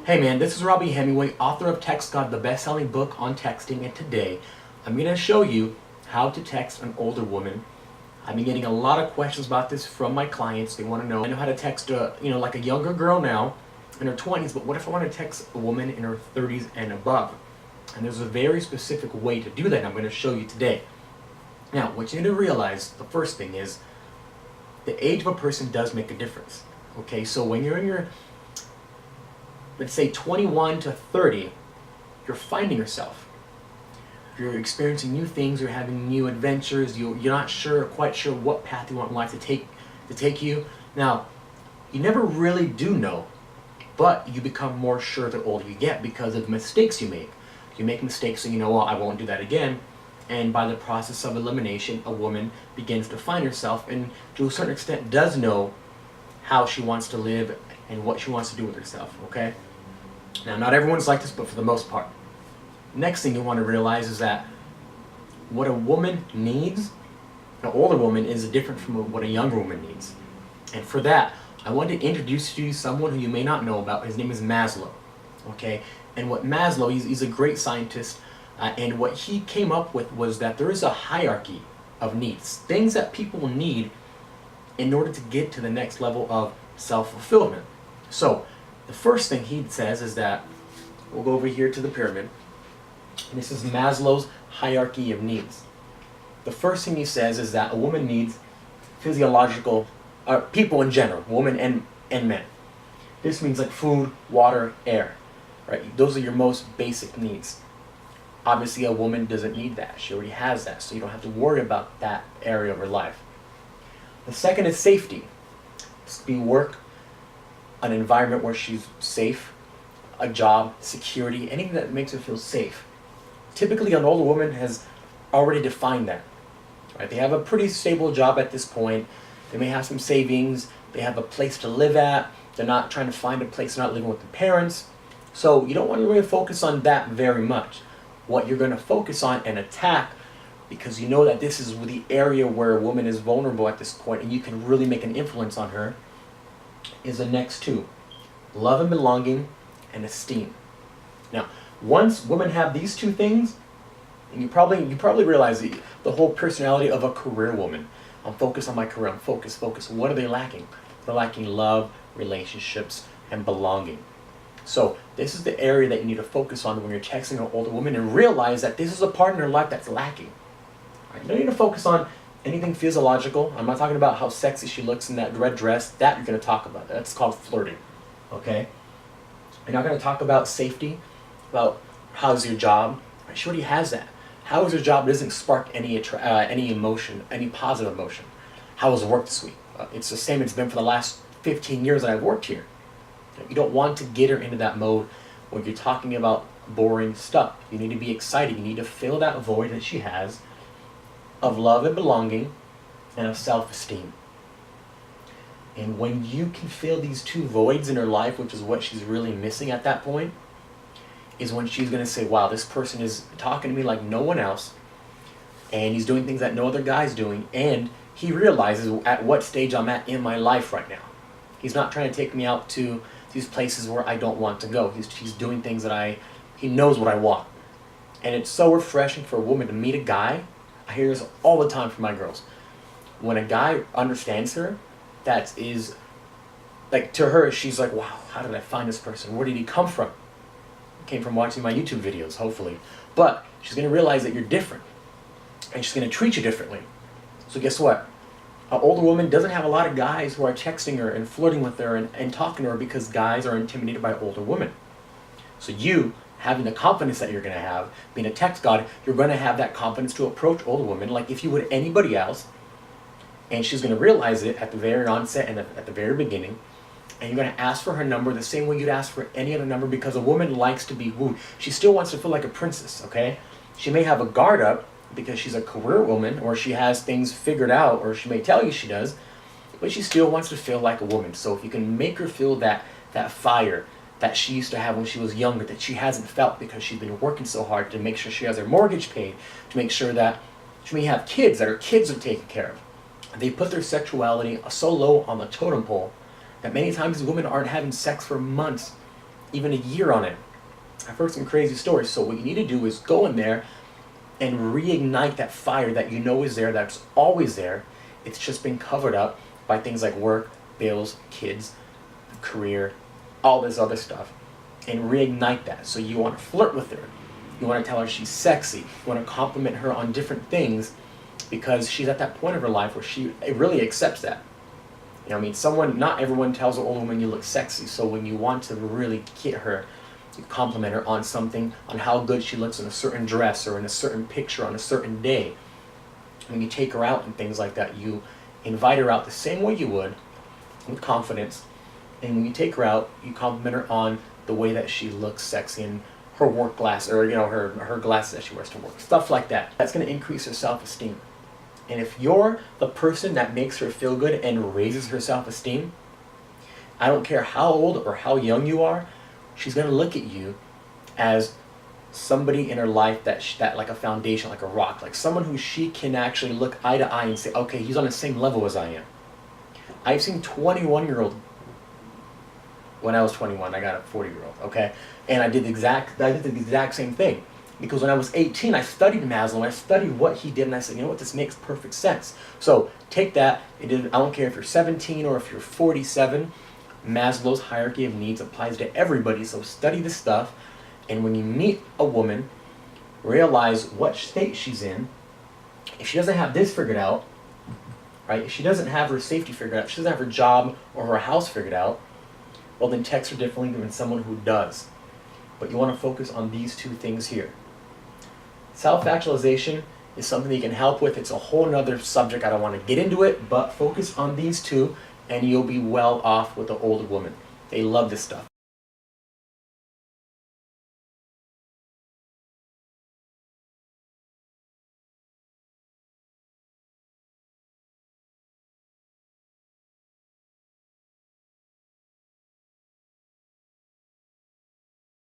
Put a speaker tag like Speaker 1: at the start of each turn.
Speaker 1: Hey man, this is Robbie Hemingway, author of Text God, the best-selling book on texting, and today I'm going to show you how to text an older woman. I've been getting a lot of questions about this from my clients. They want to know, I know how to text like a younger girl now in her 20s, but what if I want to text a woman in her 30s and above? And there's a very specific way to do that I'm going to show you today. Now, what you need to realize, the first thing is, the age of a person does make a difference. Okay, so when you're in your, let's say 21 to 30, you're finding yourself. You're experiencing new things, you're having new adventures, you're not quite sure what path you want life to take you. Now, you never really do know, but you become more sure the older you get because of the mistakes you make. You make mistakes and you know, well, I won't do that again. And by the process of elimination, a woman begins to find herself and to a certain extent does know how she wants to live and what she wants to do with herself, okay? Now, not everyone's like this, but for the most part. Next thing you want to realize is that what a woman needs, an older woman, is different from what a younger woman needs. And for that, I want to introduce to you someone who you may not know about. His name is Maslow, okay? And what Maslow, he's a great scientist, and what he came up with was that there is a hierarchy of needs, things that people need in order to get to the next level of self-fulfillment. So, the first thing he says is that, we'll go over here to the pyramid, and this is Maslow's hierarchy of needs. The first thing he says is that a woman needs physiological, people in general, women and men. This means like food, water, air, right? Those are your most basic needs. Obviously, a woman doesn't need that. She already has that, so you don't have to worry about that area of her life. The second is safety. This could be work, an environment where she's safe, a job, security, anything that makes her feel safe. Typically, an older woman has already defined that. Right? They have a pretty stable job at this point. They may have some savings. They have a place to live at. They're not trying to find a place, they're not living with their parents. So you don't want to really focus on that very much. What you're going to focus on and attack, because you know that this is the area where a woman is vulnerable at this point and you can really make an influence on her, is the next two: love and belonging and esteem. Now, once women have these two things, and you probably realize the whole personality of a career woman. I'm focused on my career, I'm focused. What are they lacking? They're lacking love, relationships, and belonging. So this is the area that you need to focus on when you're texting an older woman, and realize that this is a part in her life that's lacking. Right? You don't need to focus on anything physiological. I'm not talking about how sexy she looks in that red dress. That you're going to talk about. That's called flirting. Okay? You're not going to talk about safety, about how's your job. Right? She already has that. How is your job doesn't spark any emotion, any positive emotion. How was work this week? It's the same it's been for the last 15 years that I've worked here. You don't want to get her into that mode when you're talking about boring stuff. You need to be excited. You need to fill that void that she has of love and belonging and of self-esteem. And when you can fill these two voids in her life, which is what she's really missing at that point, is when she's going to say, wow, this person is talking to me like no one else, and he's doing things that no other guy's doing, and he realizes at what stage I'm at in my life right now. He's not trying to take me out to these places where I don't want to go. He's doing things that he knows what I want. And it's so refreshing for a woman to meet a guy. I hear this all the time from my girls. When a guy understands her, that is, like, to her, she's like, wow, how did I find this person? Where did he come from? Came from watching my YouTube videos, hopefully. But she's going to realize that you're different. And she's going to treat you differently. So guess what? An older woman doesn't have a lot of guys who are texting her and flirting with her and talking to her because guys are intimidated by older women. So you, having the confidence that you're going to have, being a text god, you're going to have that confidence to approach older women like if you would anybody else. And she's going to realize it at the very onset and at the very beginning. And you're going to ask for her number the same way you'd ask for any other number, because a woman likes to be wooed. She still wants to feel like a princess, okay? She may have a guard up because she's a career woman, or she has things figured out, or she may tell you she does, but she still wants to feel like a woman. So if you can make her feel that fire that she used to have when she was younger, that she hasn't felt because she's been working so hard to make sure she has her mortgage paid, to make sure that she may have kids, that her kids are taken care of. They put their sexuality so low on the totem pole that many times women aren't having sex for months even a year on it. I've heard some crazy stories. So what you need to do is go in there and reignite that fire that you know is there, that's always there. It's just been covered up by things like work, bills, kids, career, all this other stuff. And reignite that. So you want to flirt with her. You want to tell her she's sexy. You want to compliment her on different things because she's at that point of her life where she really accepts that. You know, I mean, not everyone tells an older woman you look sexy. So when you want to really get her, you compliment her on something, on how good she looks in a certain dress or in a certain picture on a certain day. When you take her out and things like that, you invite her out the same way you would, with confidence. And when you take her out, you compliment her on the way that she looks sexy in her work glass, or her glasses that she wears to work, stuff like that. That's going to increase her self-esteem. And if you're the person that makes her feel good and raises her self-esteem, I don't care how old or how young you are, she's going to look at you as somebody in her life that like a foundation, like a rock, like someone who she can actually look eye to eye and say, okay, he's on the same level as I am. I've seen 21-year-old. When I was 21, I got a 40-year-old, okay? And I did the exact same thing. Because when I was 18, I studied Maslow, I studied what he did, and I said, you know what, this makes perfect sense. So take that, I don't care if you're 17 or if you're 47, Maslow's hierarchy of needs applies to everybody, so study this stuff, and when you meet a woman, realize what state she's in. If she doesn't have this figured out, right, if she doesn't have her safety figured out, if she doesn't have her job or her house figured out, well then text her differently than someone who does. But you want to focus on these two things here. Self-actualization is something that you can help with. It's a whole nother subject. I don't want to get into it, but focus on these two and you'll be well off with the older woman. They love this stuff.